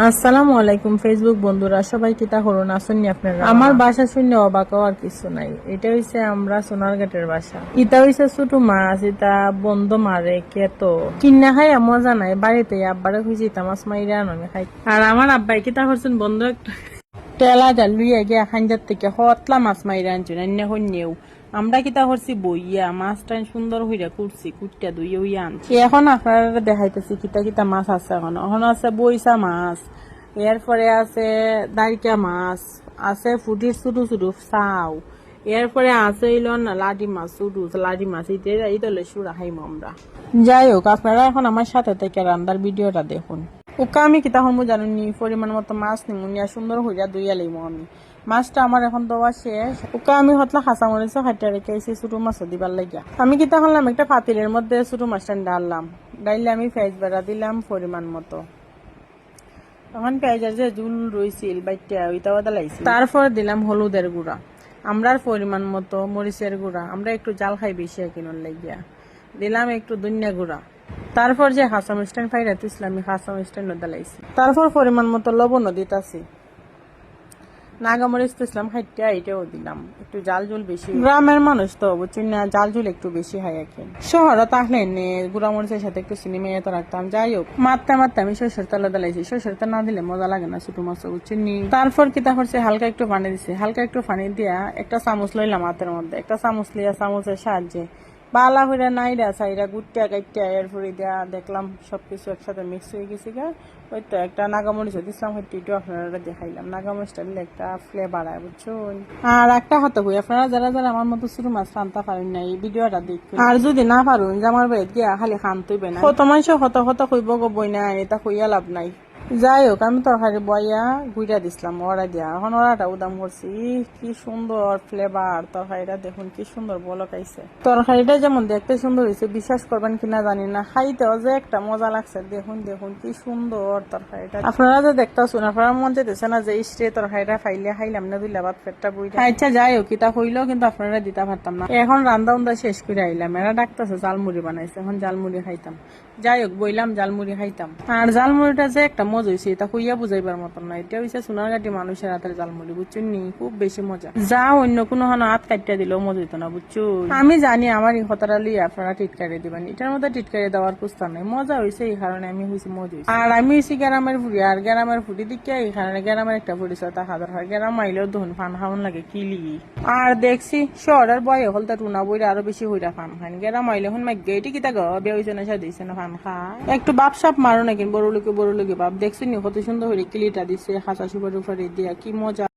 আসসালামু আলাইকুম ফেসবুক বন্ধুরা, সবাই কিতা করুন আসুননি আপনারা। আমার বাসা শুনে অবাক হওয়ার কিছু নাই। এটা হইছে আমরা সোনারঘাটের বাসা। ইটা হইছে ছোট মাছ, এটা বন্ধ মারে কেতো কিনা খাই মজা নাই। বাড়িতে আব্বারে খুঁজি ইতা মাছ মাইরা আমি খাই। আর আমার আব্বাই কিতা করছেন বন্ধ একটা তেলা জাল লুইয়া গিয়া খাঞ্জার থেকে হতলা মাছ মাইরা আনছেন অন্য হন্যেও। আমরা কিতা করছি বইয়া মাছটা সুন্দর হইয়া কুটছি, কুটটা দুইয়া উইয়া আনছি। এখন আপনারা দেখাইতেছি কিতা কিতা মাছ আছে। এখন আছে বইসা মাছ, এরপরে আছে দাইকা মাছ, আছে ফুটির ছোট ছোট চাও, এরপরে আছে লাডি মাছ, ছোট লাডি মাছ। এই দলে সুরা খাইম আমরা। যাই হোক, আপনারা এখন আমার সাথে থেকে রান্নার ভিডিওটা দেখুন। ওকা আমি কিতা হমু জানুনি, পরিমাণ মতো মাছ নিমু, নিয়া সুন্দর হইয়া দুইয়া লইমু আমি। মাছটা আমার এখন দেওয়া শেষ। ওকে আমি হতলা খাঁচা মরিচ খাইতে রেখেছি ছোট মাছ দিবার লাগিয়া। আমি কিতা করলাম, একটা পাতিলের মধ্যে ছোট মাছটা ডাললাম, ডাইলে আমি পেঁয়াজ বেড়া দিলাম পরিমাণ মতো। তখন পেঁয়াজের যে জুল রইছিল বাইটা ওইটাও দালাইছি। তারপর দিলাম হলুদের গুঁড়া, আমরার পরিমাণ মতো মরিচের গুঁড়া, আমরা একটু জাল খাই বেশি কিনুন লাগিয়া। দিলাম একটু ধনিয়া গুঁড়া। তারপর যে হাঁসা মিষ্টান ফাইরা দিছিলাম আমি হাঁসা মিষ্টান দালাইছি। তারপর পরিমাণ মতো লবণও দিতাছি। নাগামরিচ দিছিলাম খাইটা, এটাও দিলাম। একটু জাল জুল বেশি, গ্রামের মানুষ তো বুঝছেন না, জাল জুল একটু বেশি হয় আর কি। শহরে তাহলে গুঁড়া মরিচের সাথে একটু চিনি মেয়ে তো রাখতাম। যাই হোক, মারতে মারতে আমি সরষের তেলে দিলাইছি। সরষের তেল না দিলে মজা লাগে না ছোট মাছ বুঝছেন নি। তারপর কিতা করছে, হালকা একটু পানি দিছে। হালকা একটু পানি দিয়া একটা চামচ লইলাম হাতের মধ্যে। একটা চামচ লিয়া চামচের সাহায্যে বালা হইরা নাইরা সাইরা গুটিয়া গাইটিয়া এরপরে দিয়া দেখলাম সবকিছু একসাথে মিক্স হয়ে গেছে গা। ওই তো একটা নাগামরিচ দিচ্ছিলাম, হয়তো আপনারা দেখাইলাম। নাগামরিচটা দিলে একটা ফ্লেভার আয় বুঝছেন। আর একটা হাতে হই, আপনারা যারা যারা আমার মতো ছোট মাছ রান্তা পারেন না, এই ভিডিওটা দেখুন। আর যদি না পারুন যে আমার বাড়িতে গিয়া খালি খান তুইবে না, কত মানুষ কত কত কইব গো বই না, এটা কইয়া লাভ নাই। যাই হোক, আমি তরকারি বইয়া গুইটা দিছিলাম ওরা দিয়া। এখন ওরাটা উদাম করছি, কি সুন্দর ফ্লেভার তরকারিটা দেখুন, কি সুন্দর বলকাইছে। তরকারিটা যেমন দেখতে সুন্দর হয়েছে, বিশ্বাস করবেন কিনা জানি না, খাইতেও যে একটা মজা লাগছে। দেখুন দেখুন কি সুন্দর তরকারিটা। আপনারা যে দেখতেছেন, আপনারা মন যেতেছে না যে ইস্টে তরকারিটা ফাইলে খাইলাম না, দুইলা ভাত পেটটা বইটা। আচ্ছা যাই হোক, কিতা হইলো কিন্তু আপনারা দিতে পারতাম না। এখন রান্দা উন্দা শেষ করে আইলাম। এরা ডাকতেছে জালমুড়ি বানাইছে, এখন জালমুড়ি খাইতাম। যাই হোক, বইলাম জালমুড়ি খাইতাম। আর জালমুড়িটা যে একটা মজা হয়েছে, এটা কইয়া বুঝাইবার মতন না। এটা হয়েছে সোনারঘাটি মানুষের হাতের জালমুড়ি বুঝছেন নি, খুব বেশি মজা। যা অন্য কোনো হাত কাটিয়া দিলেও মজা হইতো না বুঝছো। আমি জানি আমার এই কথাটা লিয়ে আপনারা টিটকারি দিবেন, এটার মধ্যে টিটকারি দেওয়ার প্রস্তাব নাই। মজা হয়েছে এই কারণে আমি হয়েছি মজা হয়েছে। আর আমি হয়েছি গ্রামের ফুড়ি, আর গ্রামের ফুড়ি দিকে এই কারণে গ্রামের একটা পরিচয় তা হাজার হয়। গ্রাম আইলেও ধন ফান খাওয়ান লাগে কিলি। আর দেখছি শহরের বয়ে হল তা টুনা বইরা আরো বেশি হইরা ফান খান। গ্রাম আইলে এখন মাই গেটি কিতা গো বিয়ে হয়েছে না সে দিছে না ফান খা একটু বাপ সাপ মারো নাকি বড় লোকে বাপ। দেখছি নি কত সুন্দর হয়ে কিলিটা দিছে, হাসা সুপার উপরে দিয়া, কি মজা।